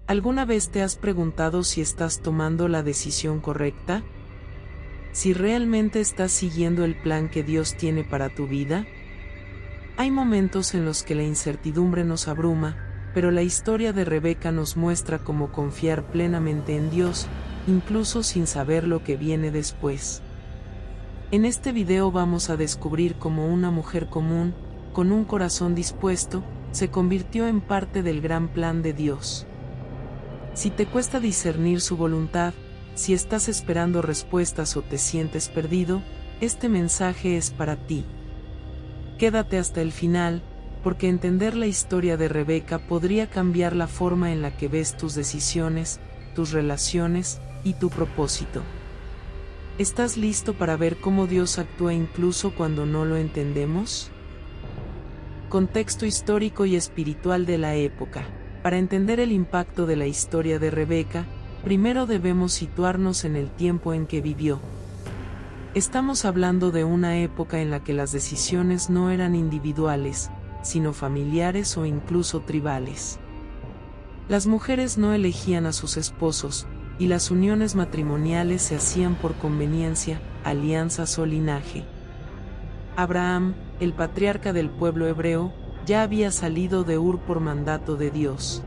¿Alguna vez te has preguntado si estás tomando la decisión correcta? ¿Si realmente estás siguiendo el plan que Dios tiene para tu vida? Hay momentos en los que la incertidumbre nos abruma, pero la historia de Rebeca nos muestra cómo confiar plenamente en Dios, incluso sin saber lo que viene después. En este video vamos a descubrir cómo una mujer común, con un corazón dispuesto, se convirtió en parte del gran plan de Dios. Si te cuesta discernir su voluntad, si estás esperando respuestas o te sientes perdido, este mensaje es para ti. Quédate hasta el final, porque entender la historia de Rebeca podría cambiar la forma en la que ves tus decisiones, tus relaciones y tu propósito. ¿Estás listo para ver cómo Dios actúa incluso cuando no lo entendemos? Contexto histórico y espiritual de la época. Para entender el impacto de la historia de Rebeca, primero debemos situarnos en el tiempo en que vivió. Estamos hablando de una época en la que las decisiones no eran individuales, sino familiares o incluso tribales. Las mujeres no elegían a sus esposos, y las uniones matrimoniales se hacían por conveniencia, alianzas o linaje. Abraham, el patriarca del pueblo hebreo, ya había salido de Ur por mandato de Dios.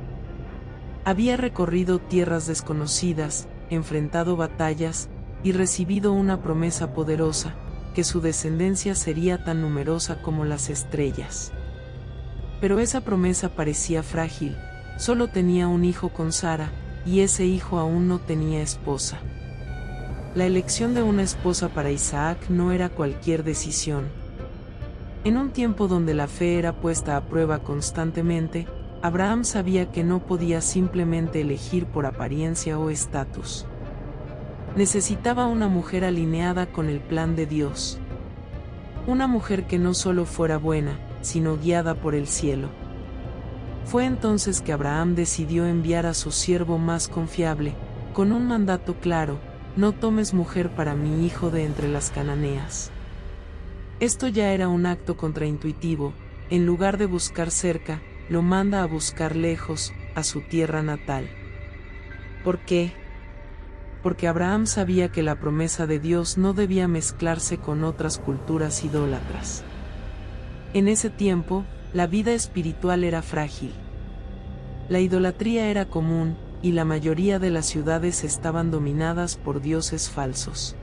Había recorrido tierras desconocidas, enfrentado batallas, y recibido una promesa poderosa, que su descendencia sería tan numerosa como las estrellas. Pero esa promesa parecía frágil, solo tenía un hijo con Sara, y ese hijo aún no tenía esposa. La elección de una esposa para Isaac no era cualquier decisión. En un tiempo donde la fe era puesta a prueba constantemente, Abraham sabía que no podía simplemente elegir por apariencia o estatus. Necesitaba una mujer alineada con el plan de Dios. Una mujer que no solo fuera buena, sino guiada por el cielo. Fue entonces que Abraham decidió enviar a su siervo más confiable, con un mandato claro: no tomes mujer para mi hijo de entre las cananeas. Esto ya era un acto contraintuitivo. En lugar de buscar cerca, lo manda a buscar lejos, a su tierra natal. ¿Por qué? Porque Abraham sabía que la promesa de Dios no debía mezclarse con otras culturas idólatras. En ese tiempo, la vida espiritual era frágil. La idolatría era común, y la mayoría de las ciudades estaban dominadas por dioses falsos.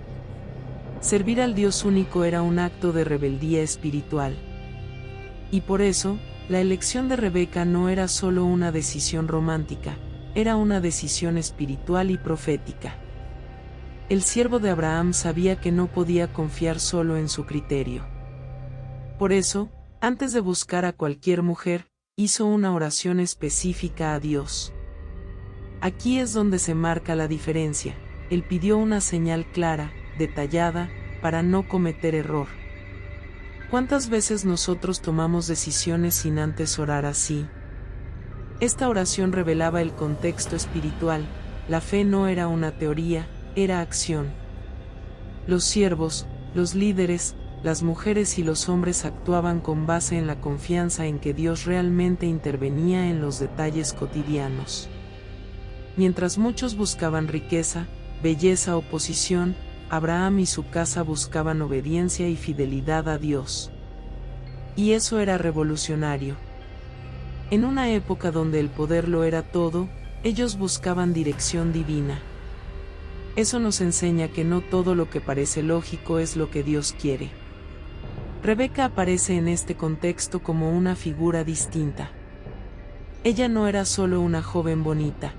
Servir al Dios único era un acto de rebeldía espiritual. Y por eso, la elección de Rebeca no era solo una decisión romántica, era una decisión espiritual y profética. El siervo de Abraham sabía que no podía confiar solo en su criterio. Por eso, antes de buscar a cualquier mujer, hizo una oración específica a Dios. Aquí es donde se marca la diferencia. Él pidió una señal clara, detallada, para no cometer error. ¿Cuántas veces nosotros tomamos decisiones sin antes orar así? Esta oración revelaba el contexto espiritual. La fe no era una teoría, era acción. Los siervos, los líderes, las mujeres y los hombres actuaban con base en la confianza en que Dios realmente intervenía en los detalles cotidianos. Mientras muchos buscaban riqueza, belleza o posición, Abraham y su casa buscaban obediencia y fidelidad a Dios. Y eso era revolucionario. En una época donde el poder lo era todo, ellos buscaban dirección divina. Eso nos enseña que no todo lo que parece lógico es lo que Dios quiere. Rebeca aparece en este contexto como una figura distinta. Ella no era solo una joven bonita.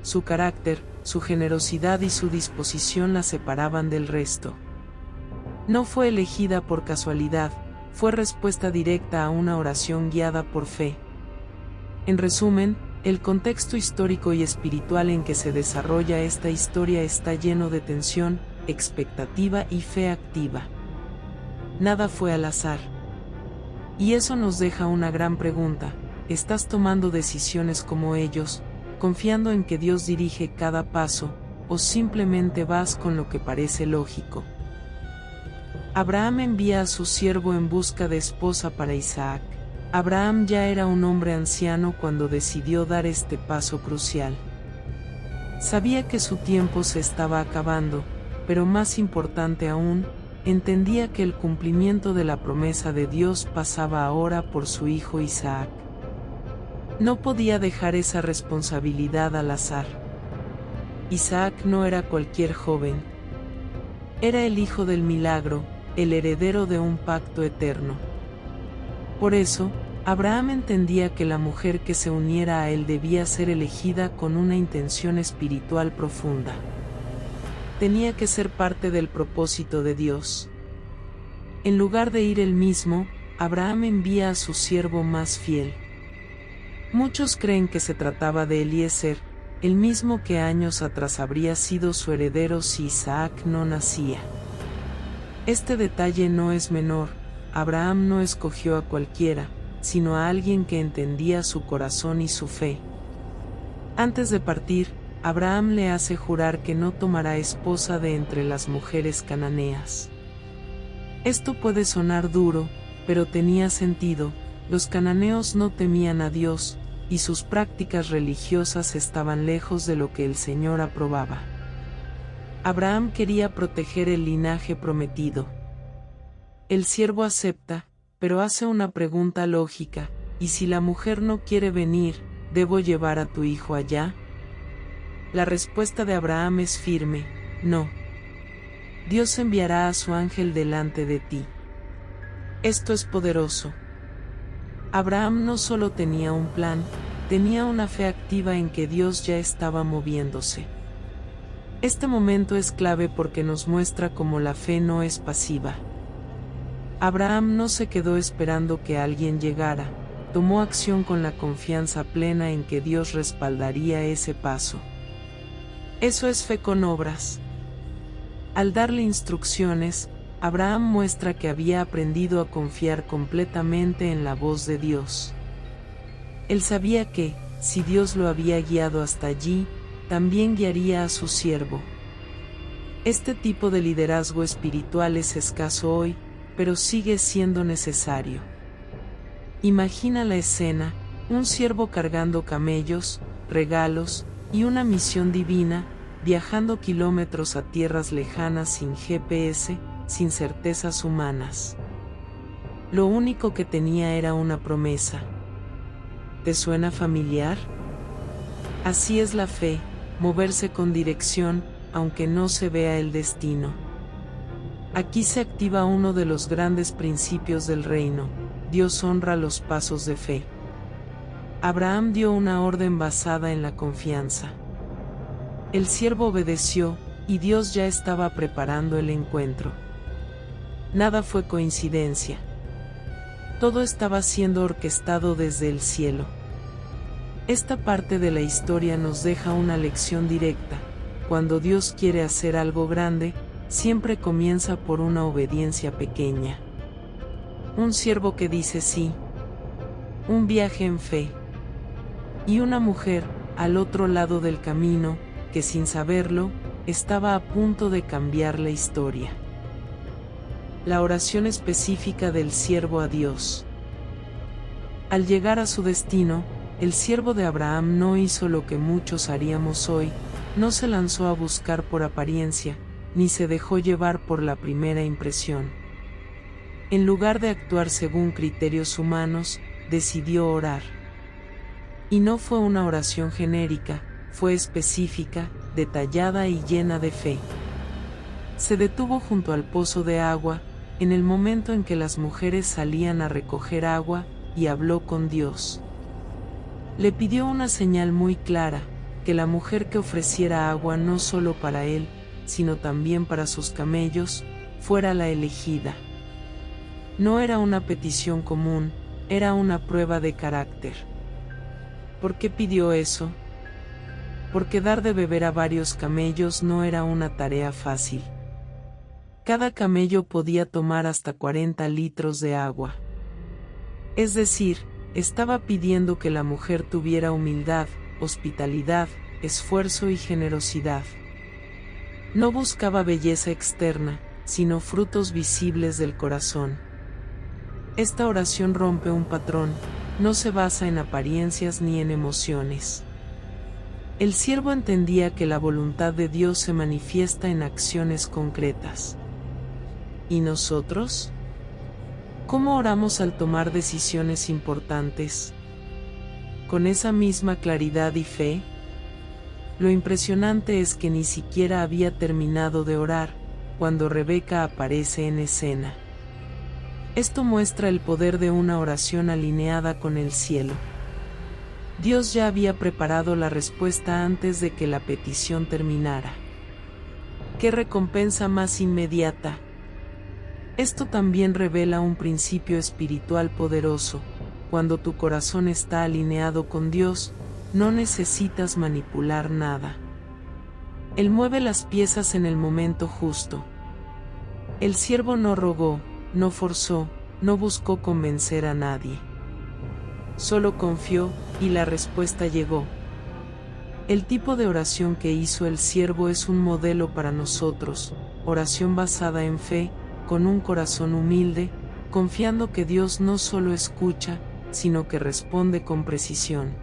Su carácter, su generosidad y su disposición la separaban del resto. No fue elegida por casualidad, fue respuesta directa a una oración guiada por fe. En resumen, el contexto histórico y espiritual en que se desarrolla esta historia está lleno de tensión, expectativa y fe activa. Nada fue al azar. Y eso nos deja una gran pregunta: ¿estás tomando decisiones como ellos, confiando en que Dios dirige cada paso, o simplemente vas con lo que parece lógico? Abraham envía a su siervo en busca de esposa para Isaac. Abraham ya era un hombre anciano cuando decidió dar este paso crucial. Sabía que su tiempo se estaba acabando, pero más importante aún, entendía que el cumplimiento de la promesa de Dios pasaba ahora por su hijo Isaac. No podía dejar esa responsabilidad al azar. Isaac no era cualquier joven. Era el hijo del milagro, el heredero de un pacto eterno. Por eso, Abraham entendía que la mujer que se uniera a él debía ser elegida con una intención espiritual profunda. Tenía que ser parte del propósito de Dios. En lugar de ir él mismo, Abraham envía a su siervo más fiel. Muchos creen que se trataba de Eliezer, el mismo que años atrás habría sido su heredero si Isaac no nacía. Este detalle no es menor. Abraham no escogió a cualquiera, sino a alguien que entendía su corazón y su fe. Antes de partir, Abraham le hace jurar que no tomará esposa de entre las mujeres cananeas. Esto puede sonar duro, pero tenía sentido. Los cananeos no temían a Dios, y sus prácticas religiosas estaban lejos de lo que el Señor aprobaba. Abraham quería proteger el linaje prometido. El siervo acepta, pero hace una pregunta lógica: ¿y si la mujer no quiere venir, debo llevar a tu hijo allá? La respuesta de Abraham es firme: no. Dios enviará a su ángel delante de ti. Esto es poderoso. Abraham no solo tenía un plan, tenía una fe activa en que Dios ya estaba moviéndose. Este momento es clave porque nos muestra cómo la fe no es pasiva. Abraham no se quedó esperando que alguien llegara, tomó acción con la confianza plena en que Dios respaldaría ese paso. Eso es fe con obras. Al darle instrucciones, Abraham muestra que había aprendido a confiar completamente en la voz de Dios. Él sabía que, si Dios lo había guiado hasta allí, también guiaría a su siervo. Este tipo de liderazgo espiritual es escaso hoy, pero sigue siendo necesario. Imagina la escena: un siervo cargando camellos, regalos y una misión divina, viajando kilómetros a tierras lejanas sin GPS, sin certezas humanas. Lo único que tenía era una promesa. ¿Te suena familiar? Así es la fe, moverse con dirección, aunque no se vea el destino. Aquí se activa uno de los grandes principios del reino: Dios honra los pasos de fe. Abraham dio una orden basada en la confianza. El siervo obedeció, y Dios ya estaba preparando el encuentro. Nada fue coincidencia. Todo estaba siendo orquestado desde el cielo. Esta parte de la historia nos deja una lección directa: cuando Dios quiere hacer algo grande, siempre comienza por una obediencia pequeña. Un siervo que dice sí. Un viaje en fe. Y una mujer, al otro lado del camino, que sin saberlo, estaba a punto de cambiar la historia. La oración específica del siervo a Dios. Al llegar a su destino, el siervo de Abraham no hizo lo que muchos haríamos hoy: no se lanzó a buscar por apariencia, ni se dejó llevar por la primera impresión. En lugar de actuar según criterios humanos, decidió orar. Y no fue una oración genérica, fue específica, detallada y llena de fe. Se detuvo junto al pozo de agua, en el momento en que las mujeres salían a recoger agua, y habló con Dios. Le pidió una señal muy clara: que la mujer que ofreciera agua no solo para él, sino también para sus camellos, fuera la elegida. No era una petición común, era una prueba de carácter. ¿Por qué pidió eso? Porque dar de beber a varios camellos no era una tarea fácil. Cada camello podía tomar hasta 40 litros de agua. Es decir, estaba pidiendo que la mujer tuviera humildad, hospitalidad, esfuerzo y generosidad. No buscaba belleza externa, sino frutos visibles del corazón. Esta oración rompe un patrón, no se basa en apariencias ni en emociones. El siervo entendía que la voluntad de Dios se manifiesta en acciones concretas. ¿Y nosotros? ¿Cómo oramos al tomar decisiones importantes? ¿Con esa misma claridad y fe? Lo impresionante es que ni siquiera había terminado de orar, cuando Rebeca aparece en escena. Esto muestra el poder de una oración alineada con el cielo. Dios ya había preparado la respuesta antes de que la petición terminara. ¡Qué recompensa más inmediata! Esto también revela un principio espiritual poderoso. Cuando tu corazón está alineado con Dios, no necesitas manipular nada. Él mueve las piezas en el momento justo. El siervo no rogó, no forzó, no buscó convencer a nadie. Solo confió, y la respuesta llegó. El tipo de oración que hizo el siervo es un modelo para nosotros, oración basada en fe, con un corazón humilde, confiando que Dios no solo escucha, sino que responde con precisión.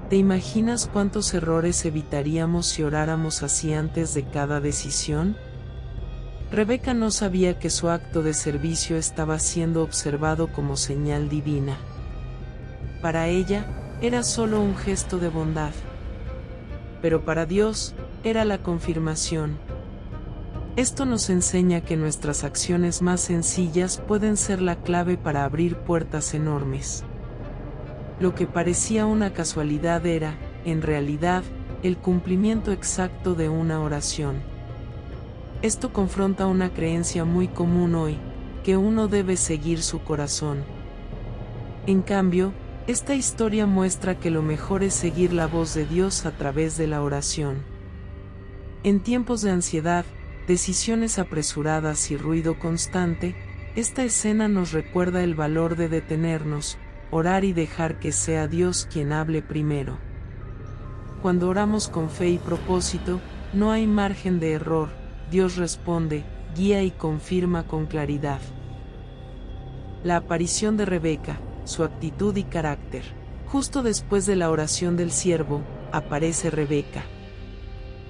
¿Te imaginas cuántos errores evitaríamos si oráramos así antes de cada decisión? Rebeca no sabía que su acto de servicio estaba siendo observado como señal divina. Para ella, era solo un gesto de bondad. Pero para Dios, era la confirmación. Esto nos enseña que nuestras acciones más sencillas pueden ser la clave para abrir puertas enormes. Lo que parecía una casualidad era, en realidad, el cumplimiento exacto de una oración. Esto confronta una creencia muy común hoy, que uno debe seguir su corazón. En cambio, esta historia muestra que lo mejor es seguir la voz de Dios a través de la oración. En tiempos de ansiedad, decisiones apresuradas y ruido constante, esta escena nos recuerda el valor de detenernos, orar y dejar que sea Dios quien hable primero. Cuando oramos con fe y propósito, no hay margen de error. Dios responde, guía y confirma con claridad. La aparición de Rebeca, su actitud y carácter. Justo después de la oración del siervo, aparece Rebeca.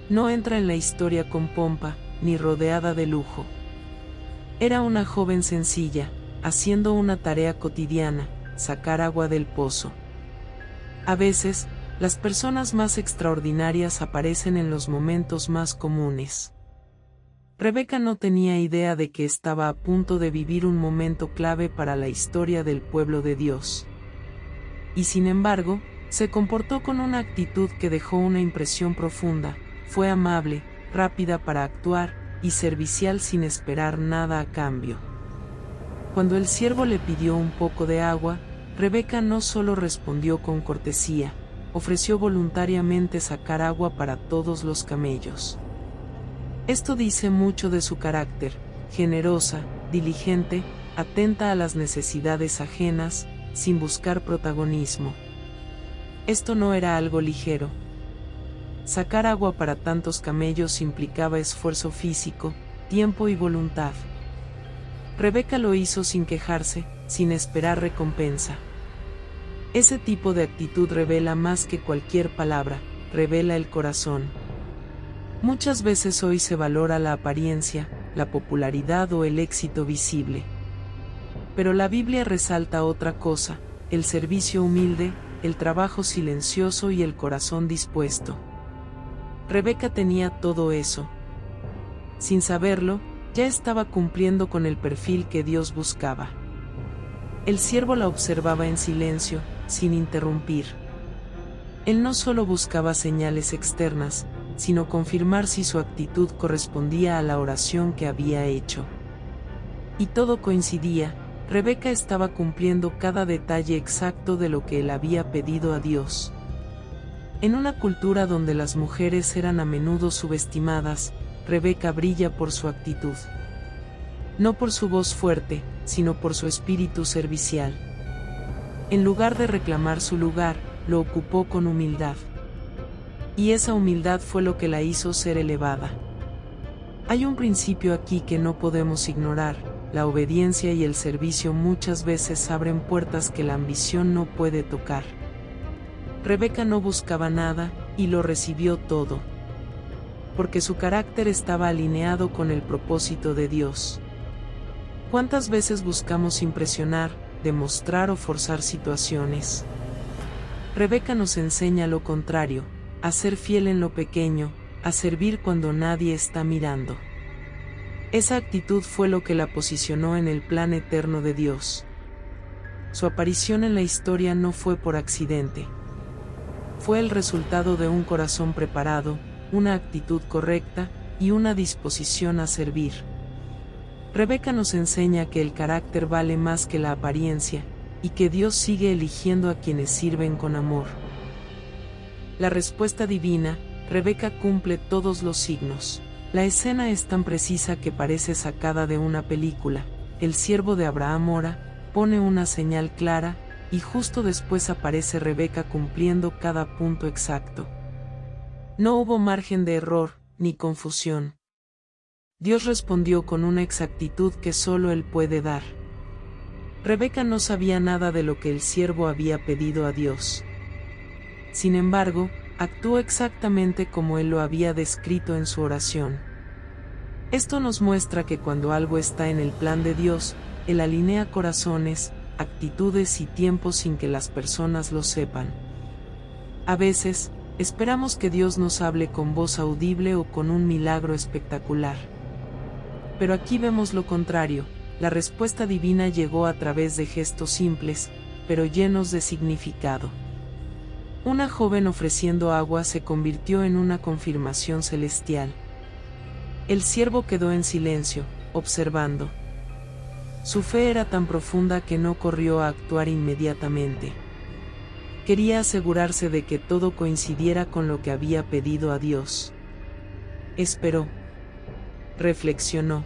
No entra en la historia con pompa, ni rodeada de lujo. Era una joven sencilla, haciendo una tarea cotidiana, sacar agua del pozo. A veces, las personas más extraordinarias aparecen en los momentos más comunes. Rebeca no tenía idea de que estaba a punto de vivir un momento clave para la historia del pueblo de Dios. Y sin embargo, se comportó con una actitud que dejó una impresión profunda. Fue amable, rápida para actuar, y servicial sin esperar nada a cambio. Cuando el siervo le pidió un poco de agua, Rebeca no solo respondió con cortesía, ofreció voluntariamente sacar agua para todos los camellos. Esto dice mucho de su carácter, generosa, diligente, atenta a las necesidades ajenas, sin buscar protagonismo. Esto no era algo ligero. Sacar agua para tantos camellos implicaba esfuerzo físico, tiempo y voluntad. Rebeca lo hizo sin quejarse, sin esperar recompensa. Ese tipo de actitud revela más que cualquier palabra, revela el corazón. Muchas veces hoy se valora la apariencia, la popularidad o el éxito visible. Pero la Biblia resalta otra cosa, el servicio humilde, el trabajo silencioso y el corazón dispuesto. Rebeca tenía todo eso. Sin saberlo, ya estaba cumpliendo con el perfil que Dios buscaba. El siervo la observaba en silencio, sin interrumpir. Él no solo buscaba señales externas, sino confirmar si su actitud correspondía a la oración que había hecho. Y todo coincidía, Rebeca estaba cumpliendo cada detalle exacto de lo que él había pedido a Dios. En una cultura donde las mujeres eran a menudo subestimadas, Rebeca brilla por su actitud. No por su voz fuerte, sino por su espíritu servicial. En lugar de reclamar su lugar, lo ocupó con humildad. Y esa humildad fue lo que la hizo ser elevada. Hay un principio aquí que no podemos ignorar: la obediencia y el servicio muchas veces abren puertas que la ambición no puede tocar. Rebeca no buscaba nada, y lo recibió todo, porque su carácter estaba alineado con el propósito de Dios. ¿Cuántas veces buscamos impresionar, demostrar o forzar situaciones? Rebeca nos enseña lo contrario, a ser fiel en lo pequeño, a servir cuando nadie está mirando. Esa actitud fue lo que la posicionó en el plan eterno de Dios. Su aparición en la historia no fue por accidente. Fue el resultado de un corazón preparado, una actitud correcta, y una disposición a servir. Rebeca nos enseña que el carácter vale más que la apariencia, y que Dios sigue eligiendo a quienes sirven con amor. La respuesta divina, Rebeca cumple todos los signos. La escena es tan precisa que parece sacada de una película. El siervo de Abraham ora, pone una señal clara, y justo después aparece Rebeca cumpliendo cada punto exacto. No hubo margen de error, ni confusión. Dios respondió con una exactitud que solo Él puede dar. Rebeca no sabía nada de lo que el siervo había pedido a Dios. Sin embargo, actuó exactamente como Él lo había descrito en su oración. Esto nos muestra que cuando algo está en el plan de Dios, Él alinea corazones, actitudes y tiempos sin que las personas lo sepan. A veces, esperamos que Dios nos hable con voz audible o con un milagro espectacular. Pero aquí vemos lo contrario, la respuesta divina llegó a través de gestos simples, pero llenos de significado. Una joven ofreciendo agua se convirtió en una confirmación celestial. El siervo quedó en silencio, observando. Su fe era tan profunda que no corrió a actuar inmediatamente. Quería asegurarse de que todo coincidiera con lo que había pedido a Dios. Esperó. Reflexionó.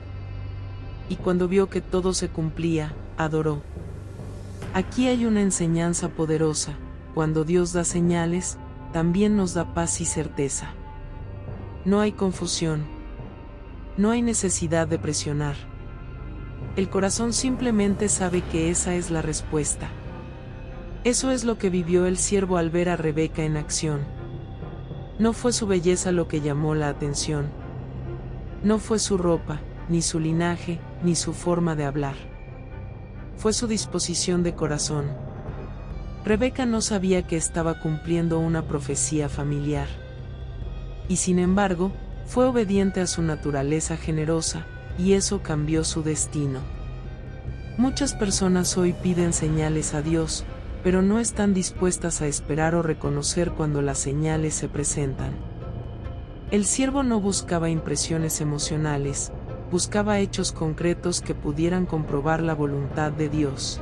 Y cuando vio que todo se cumplía, adoró. Aquí hay una enseñanza poderosa: cuando Dios da señales, también nos da paz y certeza. No hay confusión. No hay necesidad de presionar. El corazón simplemente sabe que esa es la respuesta. Eso es lo que vivió el siervo al ver a Rebeca en acción. No fue su belleza lo que llamó la atención. No fue su ropa, ni su linaje, ni su forma de hablar. Fue su disposición de corazón. Rebeca no sabía que estaba cumpliendo una profecía familiar. Y sin embargo, fue obediente a su naturaleza generosa, y eso cambió su destino. Muchas personas hoy piden señales a Dios, pero no están dispuestas a esperar o reconocer cuando las señales se presentan. El siervo no buscaba impresiones emocionales, buscaba hechos concretos que pudieran comprobar la voluntad de Dios.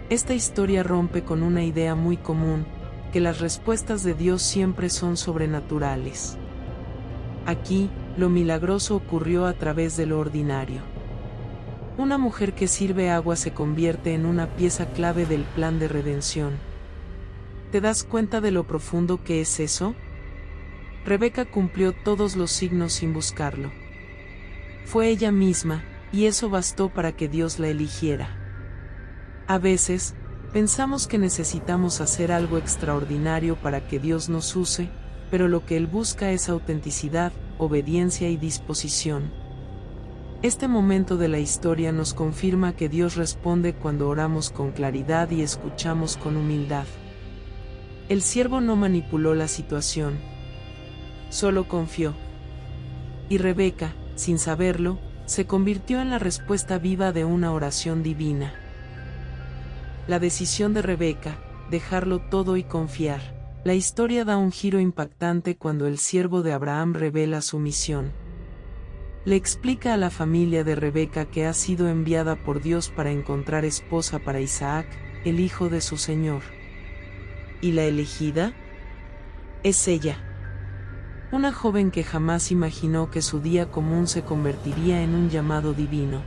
Esta historia rompe con una idea muy común, que las respuestas de Dios siempre son sobrenaturales. Aquí, lo milagroso ocurrió a través de lo ordinario. Una mujer que sirve agua se convierte en una pieza clave del plan de redención. ¿Te das cuenta de lo profundo que es eso? Rebeca cumplió todos los signos sin buscarlo. Fue ella misma, y eso bastó para que Dios la eligiera. A veces, pensamos que necesitamos hacer algo extraordinario para que Dios nos use, pero lo que Él busca es autenticidad, obediencia y disposición. Este momento de la historia nos confirma que Dios responde cuando oramos con claridad y escuchamos con humildad. El siervo no manipuló la situación, solo confió. Y Rebeca, sin saberlo, se convirtió en la respuesta viva de una oración divina. La decisión de Rebeca, dejarlo todo y confiar. La historia da un giro impactante cuando el siervo de Abraham revela su misión. Le explica a la familia de Rebeca que ha sido enviada por Dios para encontrar esposa para Isaac, el hijo de su señor. ¿Y la elegida? Es ella. Una joven que jamás imaginó que su día común se convertiría en un llamado divino.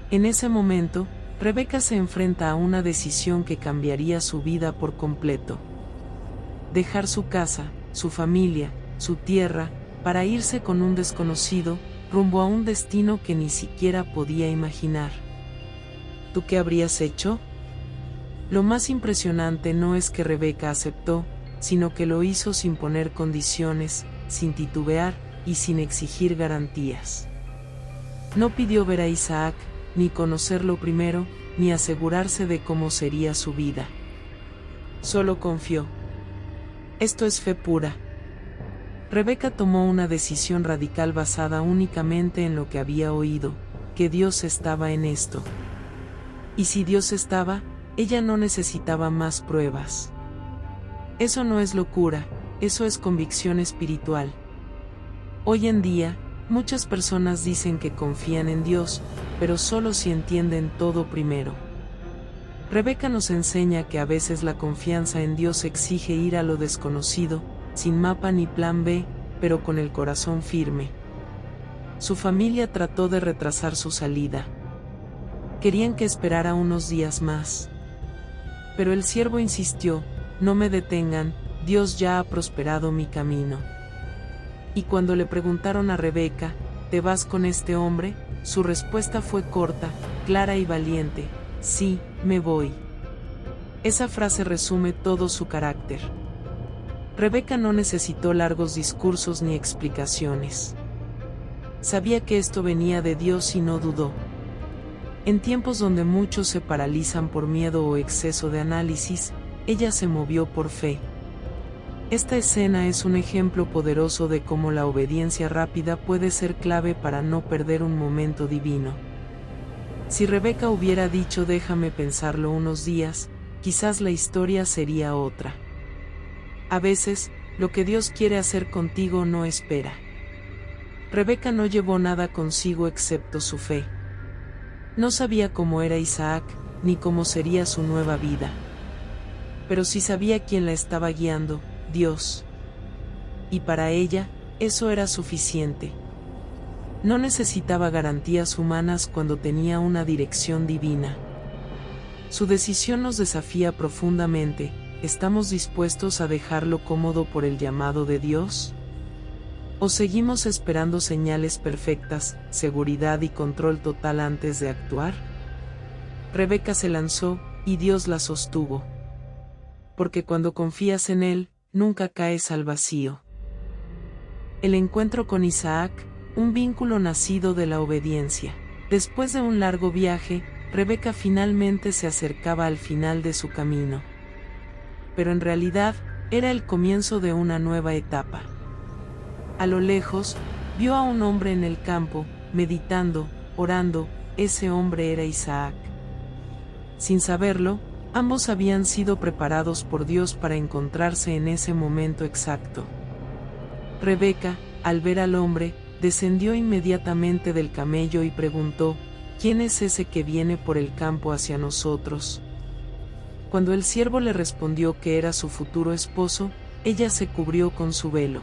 En ese momento, Rebeca se enfrenta a una decisión que cambiaría su vida por completo. Dejar su casa, su familia, su tierra, para irse con un desconocido, rumbo a un destino que ni siquiera podía imaginar. ¿Tú qué habrías hecho? Lo más impresionante no es que Rebeca aceptó, sino que lo hizo sin poner condiciones, sin titubear y sin exigir garantías. No pidió ver a Isaac, ni conocerlo primero, ni asegurarse de cómo sería su vida. Solo confió. Esto es fe pura. Rebeca tomó una decisión radical basada únicamente en lo que había oído, que Dios estaba en esto. Y si Dios estaba, ella no necesitaba más pruebas. Eso no es locura, eso es convicción espiritual. Hoy en día, muchas personas dicen que confían en Dios, pero solo si entienden todo primero. Rebeca nos enseña que a veces la confianza en Dios exige ir a lo desconocido, sin mapa ni plan B, pero con el corazón firme. Su familia trató de retrasar su salida. Querían que esperara unos días más. Pero el siervo insistió: no me detengan, Dios ya ha prosperado mi camino. Y cuando le preguntaron a Rebeca: ¿te vas con este hombre?, su respuesta fue corta, clara y valiente: sí, me voy. Esa frase resume todo su carácter. Rebeca no necesitó largos discursos ni explicaciones. Sabía que esto venía de Dios y no dudó. En tiempos donde muchos se paralizan por miedo o exceso de análisis, ella se movió por fe. Esta escena es un ejemplo poderoso de cómo la obediencia rápida puede ser clave para no perder un momento divino. Si Rebeca hubiera dicho déjame pensarlo unos días, quizás la historia sería otra. A veces, lo que Dios quiere hacer contigo no espera. Rebeca no llevó nada consigo excepto su fe. No sabía cómo era Isaac, ni cómo sería su nueva vida. Pero sí sabía quién la estaba guiando: Dios. Y para ella, eso era suficiente. No necesitaba garantías humanas cuando tenía una dirección divina. Su decisión nos desafía profundamente: ¿estamos dispuestos a dejarlo cómodo por el llamado de Dios? ¿O seguimos esperando señales perfectas, seguridad y control total antes de actuar? Rebeca se lanzó, y Dios la sostuvo. Porque cuando confías en Él, nunca caes al vacío. El encuentro con Isaac, un vínculo nacido de la obediencia. Después de un largo viaje, Rebeca finalmente se acercaba al final de su camino. Pero en realidad, era el comienzo de una nueva etapa. A lo lejos, vio a un hombre en el campo, meditando, orando. Ese hombre era Isaac. Sin saberlo, ambos habían sido preparados por Dios para encontrarse en ese momento exacto. Rebeca, al ver al hombre, descendió inmediatamente del camello y preguntó: ¿quién es ese que viene por el campo hacia nosotros? Cuando el siervo le respondió que era su futuro esposo, ella se cubrió con su velo.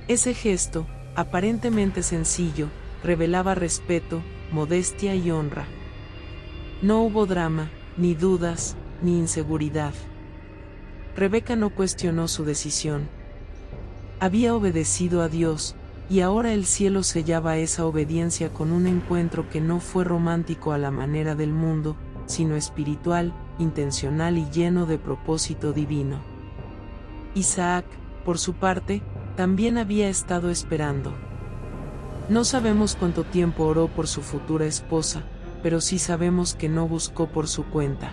Ese gesto, aparentemente sencillo, revelaba respeto, modestia y honra. No hubo drama, ni dudas, ni inseguridad. Rebeca no cuestionó su decisión. Había obedecido a Dios, y ahora el cielo sellaba esa obediencia con un encuentro que no fue romántico a la manera del mundo, sino espiritual, intencional y lleno de propósito divino. Isaac, por su parte, también había estado esperando. No sabemos cuánto tiempo oró por su futura esposa, pero sí sabemos que no buscó por su cuenta.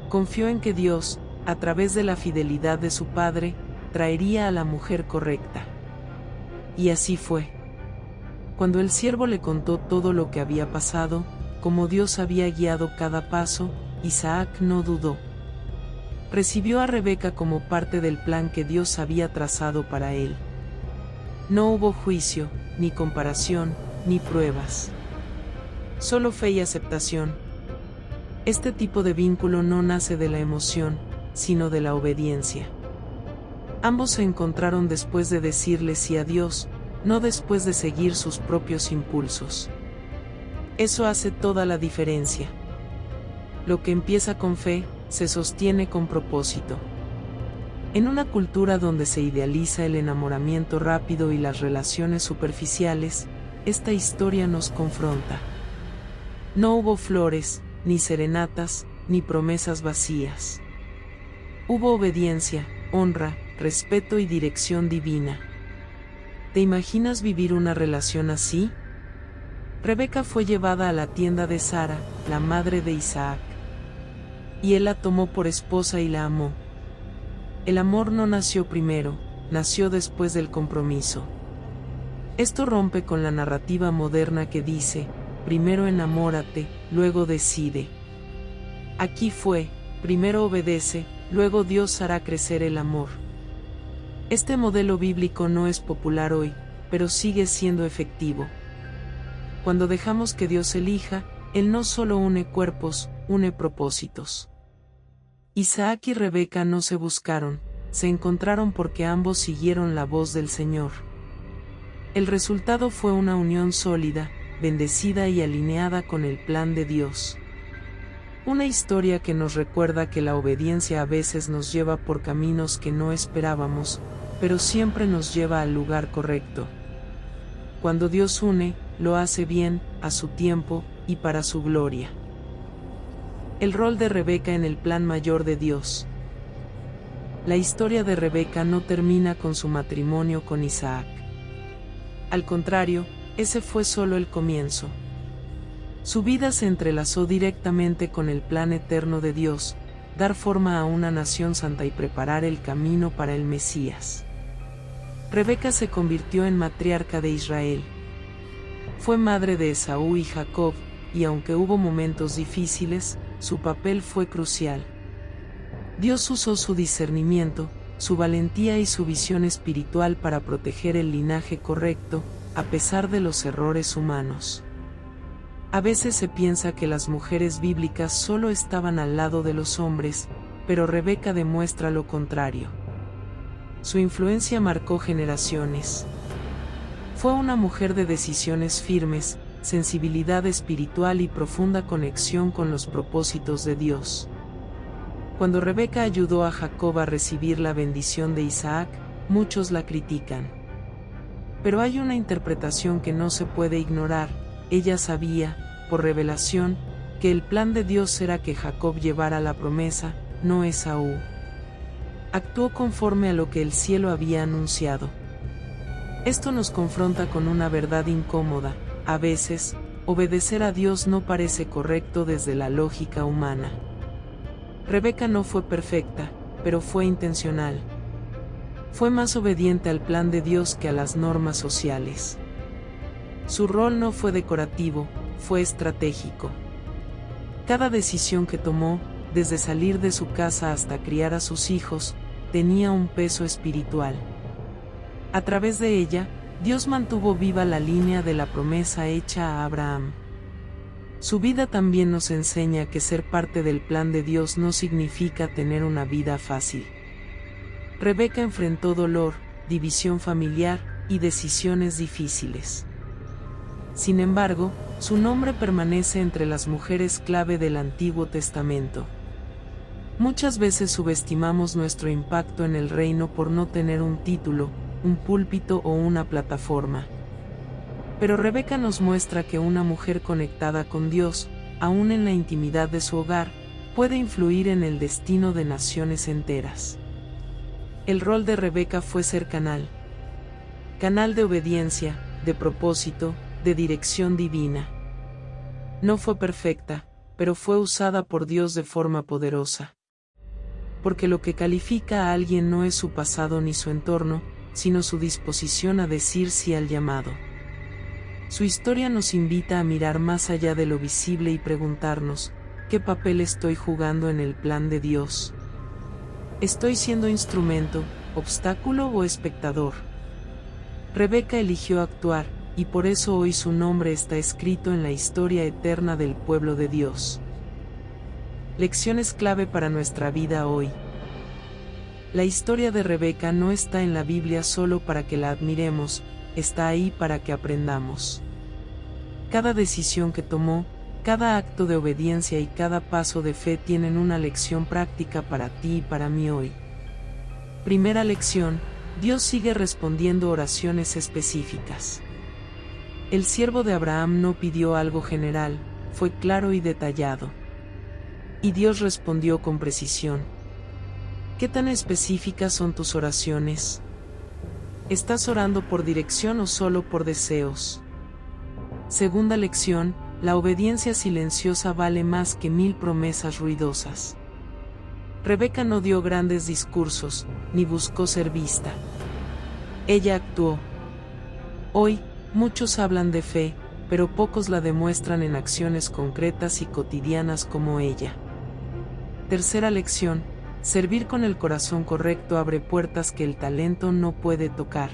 Confió en que Dios, a través de la fidelidad de su padre, traería a la mujer correcta. Y así fue. Cuando el siervo le contó todo lo que había pasado, como Dios había guiado cada paso, Isaac no dudó. Recibió a Rebeca como parte del plan que Dios había trazado para él. No hubo juicio, ni comparación, ni pruebas. Solo fe y aceptación. Este tipo de vínculo no nace de la emoción, sino de la obediencia. Ambos se encontraron después de decirle sí a Dios, no después de seguir sus propios impulsos. Eso hace toda la diferencia. Lo que empieza con fe, se sostiene con propósito. En una cultura donde se idealiza el enamoramiento rápido y las relaciones superficiales, esta historia nos confronta. No hubo flores, ni serenatas, ni promesas vacías. Hubo obediencia, honra, respeto y dirección divina. ¿Te imaginas vivir una relación así? Rebeca fue llevada a la tienda de Sara, la madre de Isaac. Y él la tomó por esposa y la amó. El amor no nació primero, nació después del compromiso. Esto rompe con la narrativa moderna que dice, primero enamórate, luego decide. Aquí fue, primero obedece, luego Dios hará crecer el amor. Este modelo bíblico no es popular hoy, pero sigue siendo efectivo. Cuando dejamos que Dios elija, Él no solo une cuerpos, une propósitos. Isaac y Rebeca no se buscaron, se encontraron porque ambos siguieron la voz del Señor. El resultado fue una unión sólida, bendecida y alineada con el plan de Dios. Una historia que nos recuerda que la obediencia a veces nos lleva por caminos que no esperábamos, pero siempre nos lleva al lugar correcto. Cuando Dios une, lo hace bien, a su tiempo, y para su gloria. El rol de Rebeca en el plan mayor de Dios. La historia de Rebeca no termina con su matrimonio con Isaac. Al contrario, ese fue solo el comienzo. Su vida se entrelazó directamente con el plan eterno de Dios, dar forma a una nación santa y preparar el camino para el Mesías. Rebeca se convirtió en matriarca de Israel. Fue madre de Esaú y Jacob, y aunque hubo momentos difíciles, su papel fue crucial. Dios usó su discernimiento, su valentía y su visión espiritual para proteger el linaje correcto, a pesar de los errores humanos. A veces se piensa que las mujeres bíblicas solo estaban al lado de los hombres, pero Rebeca demuestra lo contrario. Su influencia marcó generaciones. Fue una mujer de decisiones firmes, sensibilidad espiritual y profunda conexión con los propósitos de Dios. Cuando Rebeca ayudó a Jacob a recibir la bendición de Isaac, muchos la critican. Pero hay una interpretación que no se puede ignorar. Ella sabía, por revelación, que el plan de Dios era que Jacob llevara la promesa, no Esaú. Actuó conforme a lo que el cielo había anunciado. Esto nos confronta con una verdad incómoda. A veces, obedecer a Dios no parece correcto desde la lógica humana. Rebeca no fue perfecta, pero fue intencional. Fue más obediente al plan de Dios que a las normas sociales. Su rol no fue decorativo, fue estratégico. Cada decisión que tomó, desde salir de su casa hasta criar a sus hijos, tenía un peso espiritual. A través de ella, Dios mantuvo viva la línea de la promesa hecha a Abraham. Su vida también nos enseña que ser parte del plan de Dios no significa tener una vida fácil. Rebeca enfrentó dolor, división familiar y decisiones difíciles. Sin embargo, su nombre permanece entre las mujeres clave del Antiguo Testamento. Muchas veces subestimamos nuestro impacto en el reino por no tener un título, un púlpito o una plataforma. Pero Rebeca nos muestra que una mujer conectada con Dios, aún en la intimidad de su hogar, puede influir en el destino de naciones enteras. El rol de Rebeca fue ser canal de obediencia, de propósito, de dirección divina. No fue perfecta, pero fue usada por Dios de forma poderosa. Porque lo que califica a alguien no es su pasado ni su entorno, sino su disposición a decir sí al llamado. Su historia nos invita a mirar más allá de lo visible y preguntarnos, ¿qué papel estoy jugando en el plan de Dios? ¿Estoy siendo instrumento, obstáculo o espectador? Rebeca eligió actuar, y por eso hoy su nombre está escrito en la historia eterna del pueblo de Dios. Lecciones clave para nuestra vida hoy. La historia de Rebeca no está en la Biblia solo para que la admiremos, está ahí para que aprendamos. Cada decisión que tomó, cada acto de obediencia y cada paso de fe tienen una lección práctica para ti y para mí hoy. Primera lección: Dios sigue respondiendo oraciones específicas. El siervo de Abraham no pidió algo general, fue claro y detallado. Y Dios respondió con precisión. ¿Qué tan específicas son tus oraciones? ¿Estás orando por dirección o solo por deseos? Segunda lección, la obediencia silenciosa vale más que 1000 promesas ruidosas. Rebeca no dio grandes discursos, ni buscó ser vista. Ella actuó. Hoy, muchos hablan de fe, pero pocos la demuestran en acciones concretas y cotidianas como ella. Tercera lección, servir con el corazón correcto abre puertas que el talento no puede tocar.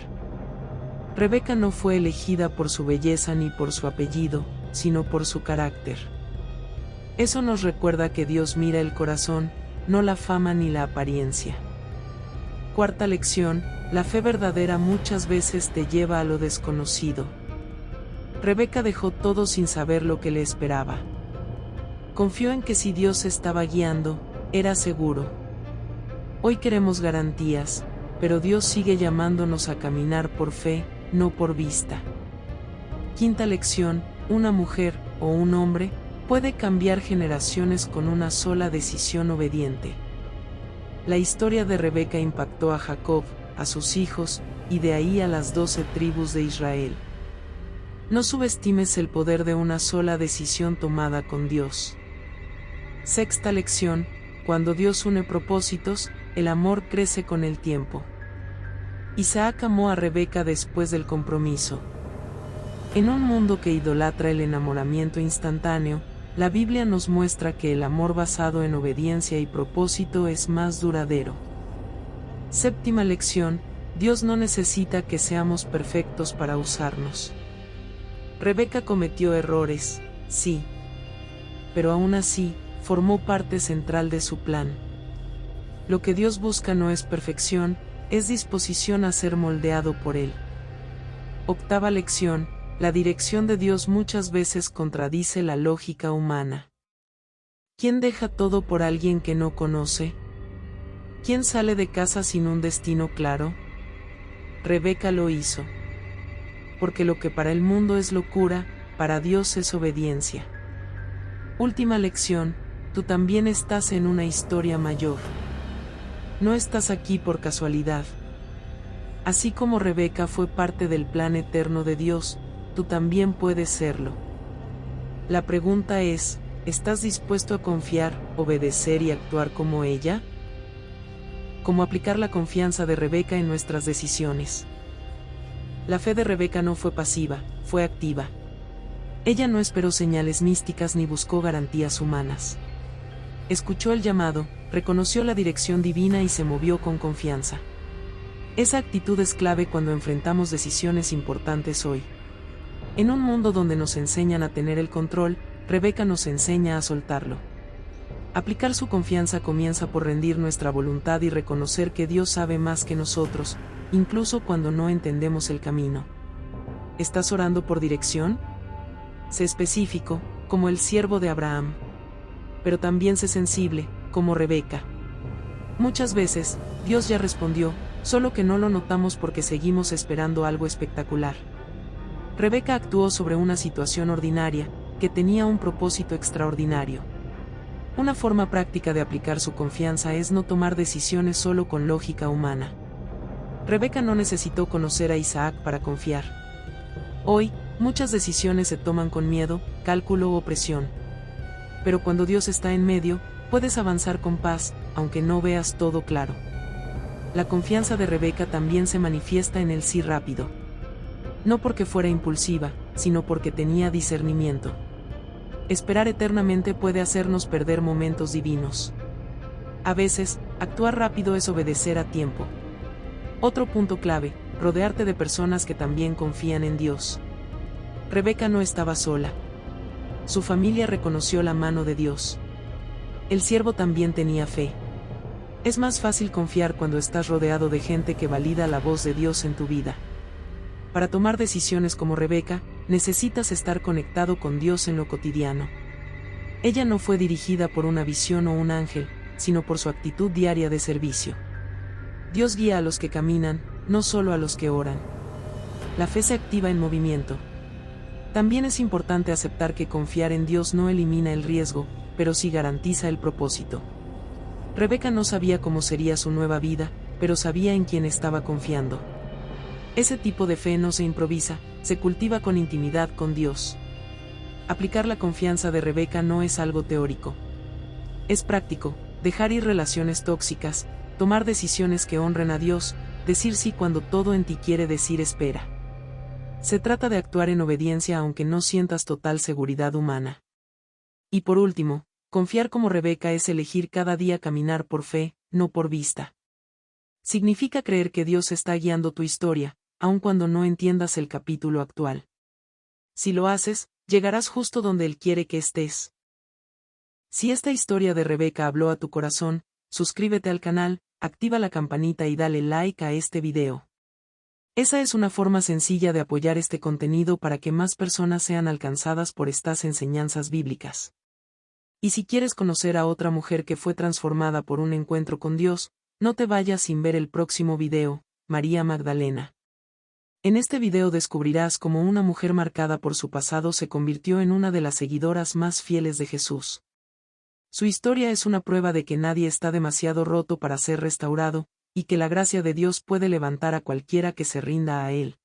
Rebeca no fue elegida por su belleza ni por su apellido, sino por su carácter. Eso nos recuerda que Dios mira el corazón, no la fama ni la apariencia. Cuarta lección, la fe verdadera muchas veces te lleva a lo desconocido. Rebeca dejó todo sin saber lo que le esperaba. Confió en que si Dios estaba guiando, era seguro. Hoy queremos garantías, pero Dios sigue llamándonos a caminar por fe, no por vista. Quinta lección, una mujer, o un hombre, puede cambiar generaciones con una sola decisión obediente. La historia de Rebeca impactó a Jacob, a sus hijos, y de ahí a las 12 tribus de Israel. No subestimes el poder de una sola decisión tomada con Dios. Sexta lección, cuando Dios une propósitos, el amor crece con el tiempo. Isaac amó a Rebeca después del compromiso. En un mundo que idolatra el enamoramiento instantáneo, la Biblia nos muestra que el amor basado en obediencia y propósito es más duradero. Séptima lección, Dios no necesita que seamos perfectos para usarnos. Rebeca cometió errores, sí. Pero aún así, formó parte central de su plan. Lo que Dios busca no es perfección, es disposición a ser moldeado por Él. Octava lección, la dirección de Dios muchas veces contradice la lógica humana. ¿Quién deja todo por alguien que no conoce? ¿Quién sale de casa sin un destino claro? Rebeca lo hizo. Porque lo que para el mundo es locura, para Dios es obediencia. Última lección, tú también estás en una historia mayor. No estás aquí por casualidad. Así como Rebeca fue parte del plan eterno de Dios, tú también puedes serlo. La pregunta es, ¿estás dispuesto a confiar, obedecer y actuar como ella? ¿Cómo aplicar la confianza de Rebeca en nuestras decisiones? La fe de Rebeca no fue pasiva, fue activa. Ella no esperó señales místicas ni buscó garantías humanas. Escuchó el llamado, reconoció la dirección divina y se movió con confianza. Esa actitud es clave cuando enfrentamos decisiones importantes hoy. En un mundo donde nos enseñan a tener el control, Rebeca nos enseña a soltarlo. Aplicar su confianza comienza por rendir nuestra voluntad y reconocer que Dios sabe más que nosotros, incluso cuando no entendemos el camino. ¿Estás orando por dirección? Sé específico, como el siervo de Abraham. Pero también sé sensible, como Rebeca. Muchas veces, Dios ya respondió, solo que no lo notamos porque seguimos esperando algo espectacular. Rebeca actuó sobre una situación ordinaria, que tenía un propósito extraordinario. Una forma práctica de aplicar su confianza es no tomar decisiones solo con lógica humana. Rebeca no necesitó conocer a Isaac para confiar. Hoy, muchas decisiones se toman con miedo, cálculo o presión. Pero cuando Dios está en medio, puedes avanzar con paz, aunque no veas todo claro. La confianza de Rebeca también se manifiesta en el sí rápido. No porque fuera impulsiva, sino porque tenía discernimiento. Esperar eternamente puede hacernos perder momentos divinos. A veces, actuar rápido es obedecer a tiempo. Otro punto clave, rodearte de personas que también confían en Dios. Rebeca no estaba sola. Su familia reconoció la mano de Dios. El siervo también tenía fe. Es más fácil confiar cuando estás rodeado de gente que valida la voz de Dios en tu vida. Para tomar decisiones como Rebeca, necesitas estar conectado con Dios en lo cotidiano. Ella no fue dirigida por una visión o un ángel, sino por su actitud diaria de servicio. Dios guía a los que caminan, no solo a los que oran. La fe se activa en movimiento. También es importante aceptar que confiar en Dios no elimina el riesgo, pero sí garantiza el propósito. Rebeca no sabía cómo sería su nueva vida, pero sabía en quién estaba confiando. Ese tipo de fe no se improvisa, se cultiva con intimidad con Dios. Aplicar la confianza de Rebeca no es algo teórico. Es práctico, dejar ir relaciones tóxicas, tomar decisiones que honren a Dios, decir sí cuando todo en ti quiere decir espera. Se trata de actuar en obediencia aunque no sientas total seguridad humana. Y por último, confiar como Rebeca es elegir cada día caminar por fe, no por vista. Significa creer que Dios está guiando tu historia, aun cuando no entiendas el capítulo actual. Si lo haces, llegarás justo donde Él quiere que estés. Si esta historia de Rebeca habló a tu corazón, suscríbete al canal, activa la campanita y dale like a este video. Esa es una forma sencilla de apoyar este contenido para que más personas sean alcanzadas por estas enseñanzas bíblicas. Y si quieres conocer a otra mujer que fue transformada por un encuentro con Dios, no te vayas sin ver el próximo video, María Magdalena. En este video descubrirás cómo una mujer marcada por su pasado se convirtió en una de las seguidoras más fieles de Jesús. Su historia es una prueba de que nadie está demasiado roto para ser restaurado, y que la gracia de Dios puede levantar a cualquiera que se rinda a Él.